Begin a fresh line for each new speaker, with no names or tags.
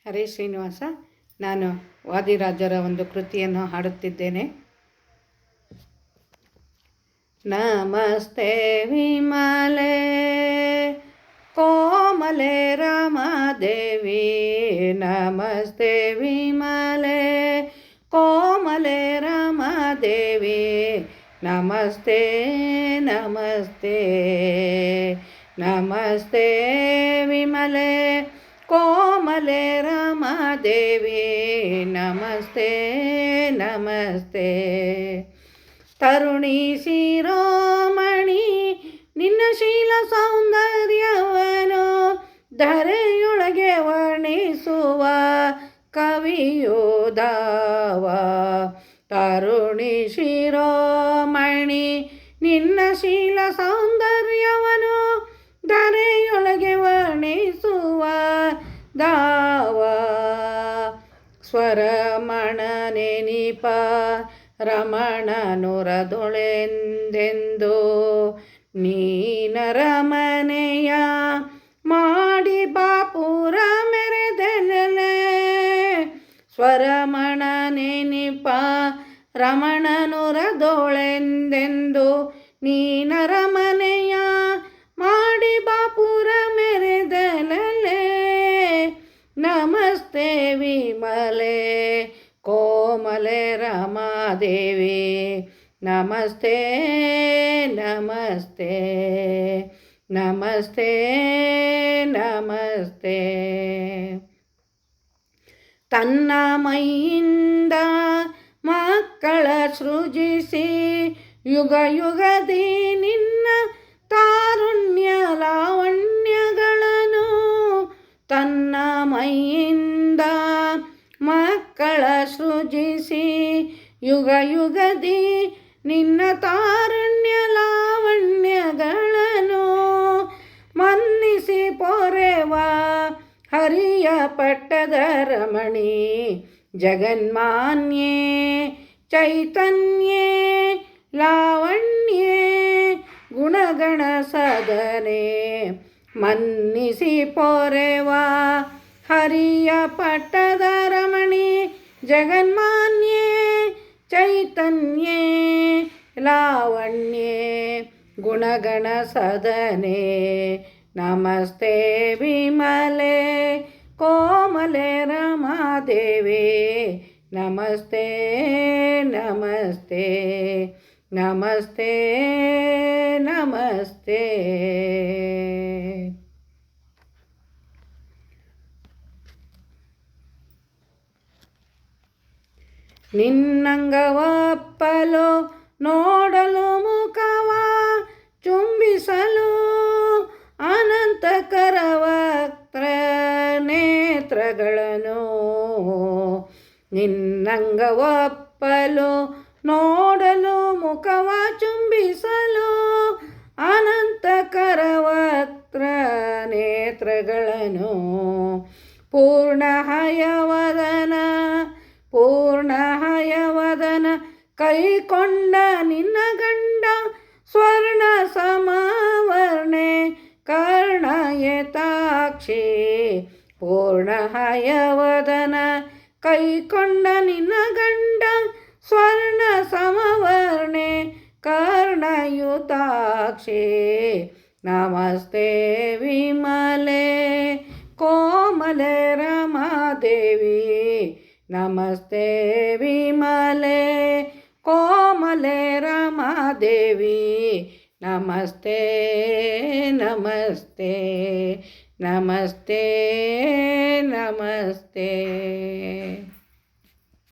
ಹರೇ ಶ್ರೀನಿವಾಸ. ನಾನು ವಾದಿರಾಜರ ಒಂದು ಕೃತಿಯನ್ನು ಹಾಡುತ್ತಿದ್ದೇನೆ. ನಮಸ್ತೆ ವಿಮಲೆ ಕೋಮಲೆ ರಮಾದೇವಿ, ನಮಸ್ತೆ ವಿಮಲೆ ಕೋಮಲೆ ರಮಾದೇವಿ, ನಮಸ್ತೆ ನಮಸ್ತೆ ನಮಸ್ತೆ ವಿಮಲೆ ಕೋಮಲೆ ರಮಾದೇವಿ, ನಮಸ್ತೆ ನಮಸ್ತೆ. ತರುಣಿ ಶಿರೋಮಣಿ ನಿನ್ನ ಶೀಲ ಸೌಂದರ್ಯವನ್ನು ಧರೆಯೊಳಗೆ ವರ್ಣಿಸುವ ಕವಿಯೋದಾವ. ತರುಣಿ ಶಿರೋಮಣಿ ನಿನ್ನ ಶೀಲ ಸೌಂದರ್ಯವನ್ನು ಧರೆಯೊಳಗೆ ವರ್ಣಿಸುವ ದಾವ. ಸ್ವರಮಣ ನೆನಿಪ ರಮಣನುರದೊಳೆಂದೆಂದು ನೀನರಮನೆಯ ಮಾಡಿ ಬಾಪುರ ಮೆರೆದೆಲೆ. ಸ್ವರಮಣ ನೆನಿಪ ರಮಣನುರದೊಳೆಂದೆಂದು ನೀನರಮನೆಯ ಮಾಡಿ ಬಾಪುರ ಮೆರೆದೆಲೆ. ನಮಸ್ತೆ ವಿಮಲೆ ಕೋಮಲೆ ರಮಾದೇವಿ, ನಮಸ್ತೆ ನಮಸ್ತೆ ನಮಸ್ತೆ ನಮಸ್ತೆ. ತನ್ನ ಮೈಯಿಂದ ಮಕ್ಕಳ ಸೃಜಿಸಿ ಯುಗ ಯುಗದಿ ನಿನ್ನ ತಾರುಣ್ಯ ಲಾವಣ್ಯಗಳನ್ನು, ತನ್ನ ಮೈಯಿಂದ ಮಕ್ಕಳ ಸೃಜಿಸಿ ಯುಗ ಯುಗದಿ ನಿನ್ನ ತಾರುಣ್ಯ ಲಾವಣ್ಯಗಳನ್ನು ಮನ್ನಿಸಿ ಪೊರೆವ ಹರಿಯ ಪಟ್ಟದ ರಮಣಿ. ಜಗನ್ಮಾನ್ಯೇ ಚೈತನ್ಯೇ ಲಾವಣ್ಯೇ ಗುಣಗಣ ಸದನೆ, ಮನ್ನಿಸಿ ಪೊರೆವ ಹರಿಯ ಪಟ್ಟದ ರಮಣಿ. ಜಗನ್ಮಾನ್ಯೇ ಚೈತನ್ಯೇ ಲಾವಣ್ಯೇ ಗುಣಗಣ ಸದನೆ, ನಮಸ್ತೆ ವಿಮಲೆ ಕೋಮಲೆ ರಮಾದೇವಿ, ನಮಸ್ತೆ ನಮಸ್ತೆ ನಮಸ್ತೆ ನಮಸ್ತೆ. ನಿನ್ನಂಗವಪ್ಪಲು ನೋಡಲು ಮುಖವ ಚುಂಬಿಸಲು ಅನಂತಕರ ವಕ್ರ ನೇತ್ರಗಳನ್ನು. ನಿನ್ನಂಗವಪ್ಪಲು ನೋಡಲು ಮುಖವ ಚುಂಬಿಸಲು ಅನಂತಕರ ವಕ್ರ ನೇತ್ರಗಳನ್ನು. ಪೂರ್ಣಹಯವದನ ಪೂರ್ಣಹಯವದನ ಕೈಕೊಂಡ ನಿನ್ನ ಗಂಡ ಸ್ವರ್ಣ ಸಮವರ್ಣೆ ಕರ್ಣಯತಾಕ್ಷಿ. ಪೂರ್ಣಹಯವದನ ಕೈಕೊಂಡ ನಿನ್ನ ಗಂಡ ಸ್ವರ್ಣ ಸಮವರ್ಣೆ ಕರ್ಣಯುತಾಕ್ಷಿ. ನಮಸ್ತೆ ವಿಮಲೆ ಕೋಮಲೆ ರಮಾದೇವಿ, ನಮಸ್ತೆ ವಿಮಲೆ ಕೋಮಲೆ ರಮಾದೇವಿ, ನಮಸ್ತೆ ನಮಸ್ತೆ ನಮಸ್ತೆ ನಮಸ್ತೆ.